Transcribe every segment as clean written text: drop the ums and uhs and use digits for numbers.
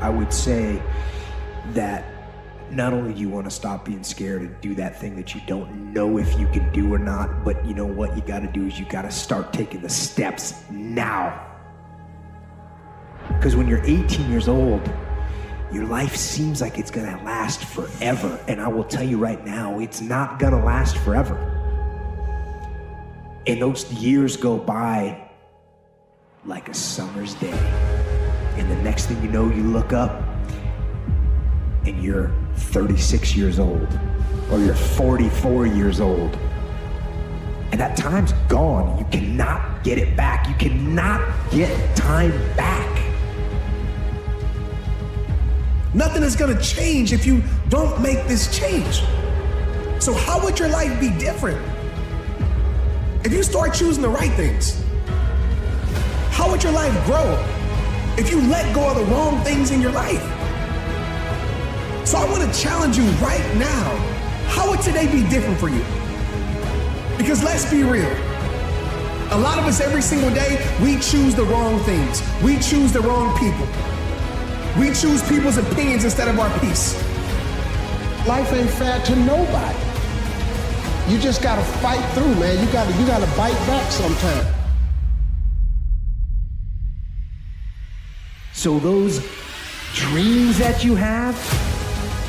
I would say that not only do you want to stop being scared and do that thing that you don't know if you can do or not, but you know what you got to do is you got to start taking the steps now. Because when you're 18 years old, your life seems like it's gonna last forever. And I will tell you right now, it's not gonna last forever. And those years go by like a summer's day. And the next thing you know, you look up and you're 36 years old, or you're 44 years old. And that time's gone. You cannot get it back. You cannot get time back. Nothing is gonna change if you don't make this change. So how would your life be different if you start choosing the right things? How would your life grow if you let go of the wrong things in your life? So I want to challenge you right now. How would today be different for you? Because let's be real. A lot of us every single day, we choose the wrong things. We choose the wrong people. We choose people's opinions instead of our peace. Life ain't fair to nobody. You just gotta fight through, man. You gotta bite back sometime. So those dreams that you have,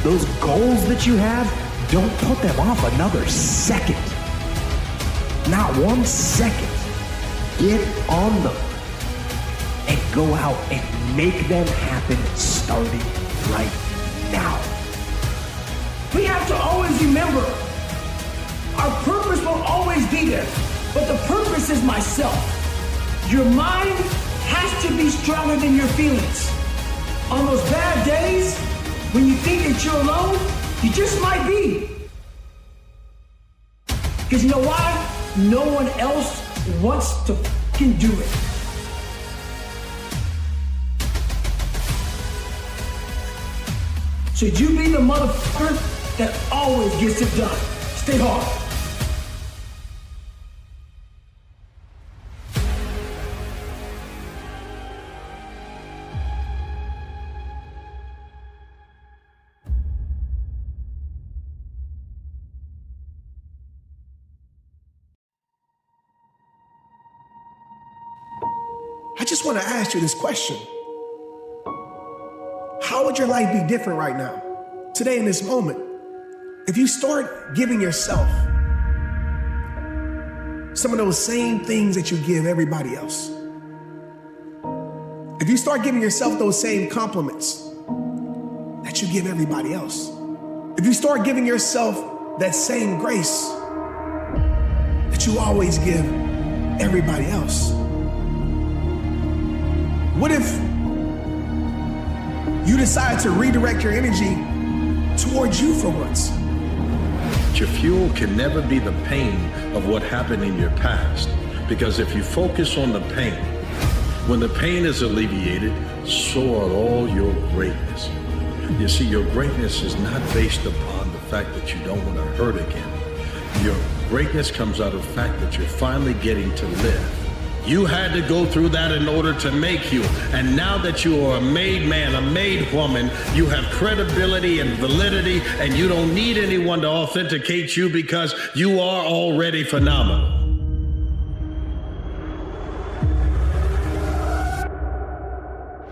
those goals that you have, don't put them off another second. Not 1 second. Get on them and go out and make them happen starting right now. We have to always remember our purpose will always be there, but the purpose is myself. Your mind has to be stronger than your feelings. On those bad days, when you think that you're alone, you just might be. Because you know why? No one else wants to fucking do it. So you be the motherfucker that always gets it done. Stay hard. I just want to ask you this question. How would your life be different right now, today in this moment, if you start giving yourself some of those same things that you give everybody else? If you start giving yourself those same compliments that you give everybody else? If you start giving yourself that same grace that you always give everybody else? What if you decide to redirect your energy towards you for once? Your fuel can never be the pain of what happened in your past, because if you focus on the pain, when the pain is alleviated, so are all your greatness. You see, your greatness is not based upon the fact that you don't want to hurt again. Your greatness comes out of the fact that you're finally getting to live. You had to go through that in order to make you. And now that you are a made man, a made woman, you have credibility and validity, and you don't need anyone to authenticate you because you are already phenomenal.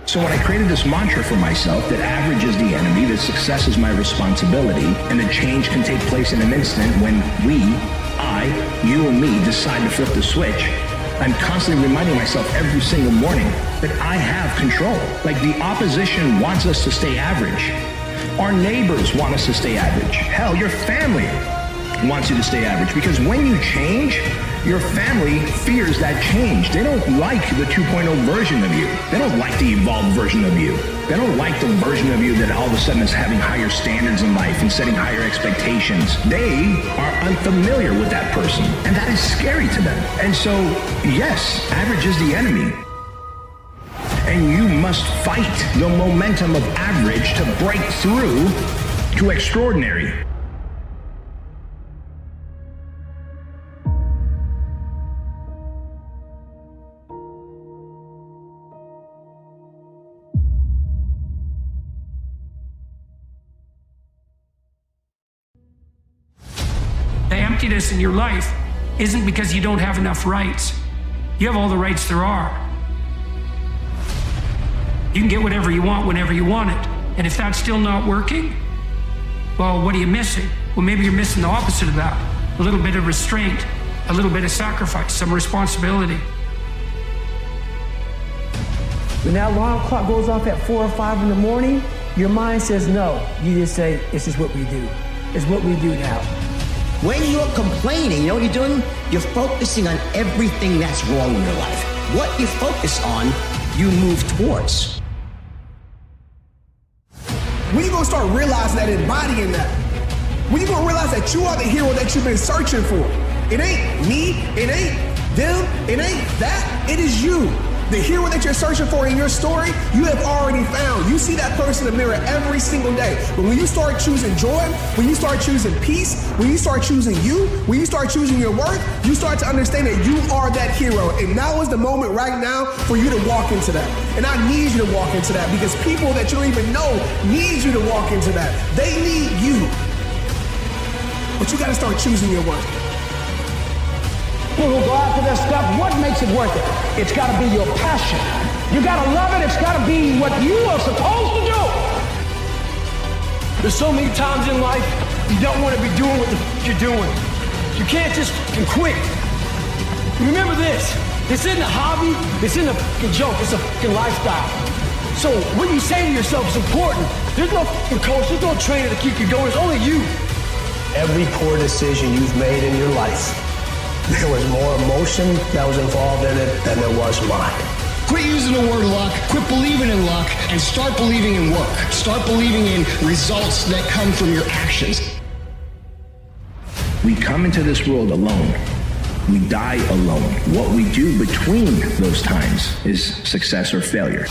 So when I created this mantra for myself that average is the enemy, that success is my responsibility, and that change can take place in an instant when you and me decide to flip the switch, I'm constantly reminding myself every single morning that I have control. Like, the opposition wants us to stay average. Our neighbors want us to stay average. Hell, your family wants you to stay average, because when you change, your family fears that change. They don't like the 2.0 version of you. They don't like the evolved version of you. They don't like the version of you that all of a sudden is having higher standards in life and setting higher expectations. They are unfamiliar with that person, and that is scary to them. And so, yes, average is the enemy. And you must fight the momentum of average to break through to extraordinary. emptiness in your life isn't because you don't have enough rights. You have all the rights there are. You can get whatever you want whenever you want it. And if that's still not working, well, what are you missing? Well, maybe you're missing the opposite of that. A little bit of restraint, a little bit of sacrifice, some responsibility. When that alarm clock goes off at 4 or 5 in the morning, your mind says no. You just say, this is what we do. It's what we do now. When you're complaining, you know what you're doing? You're focusing on everything that's wrong in your life. What you focus on, you move towards. When you gonna start realizing that, embodying that? When you gonna realize that you are the hero that you've been searching for? It ain't me, it ain't them, it ain't that, it is you. The hero that you're searching for in your story, you have already found. You see that person in the mirror every single day. But when you start choosing joy, when you start choosing peace, when you start choosing you, when you start choosing your worth, you start to understand that you are that hero. And now is the moment right now for you to walk into that. And I need you to walk into that because people that you don't even know need you to walk into that. They need you. But you gotta start choosing your worth. People who go after that stuff, what makes it worth it? It's got to be your passion. You got to love it. It's got to be what you are supposed to do. There's so many times in life you don't want to be doing what the you're doing. You can't just quit. Remember this. This isn't a hobby. This isn't a joke. It's a lifestyle. So what you say to yourself is important. There's no coach. There's no trainer to keep you going. It's only you. Every poor decision you've made in your life, there was more emotion that was involved in it than there was mine. Quit using the word luck, quit believing in luck, and start believing in work. Start believing in results that come from your actions. We come into this world alone. We die alone. What we do between those times is success or failure.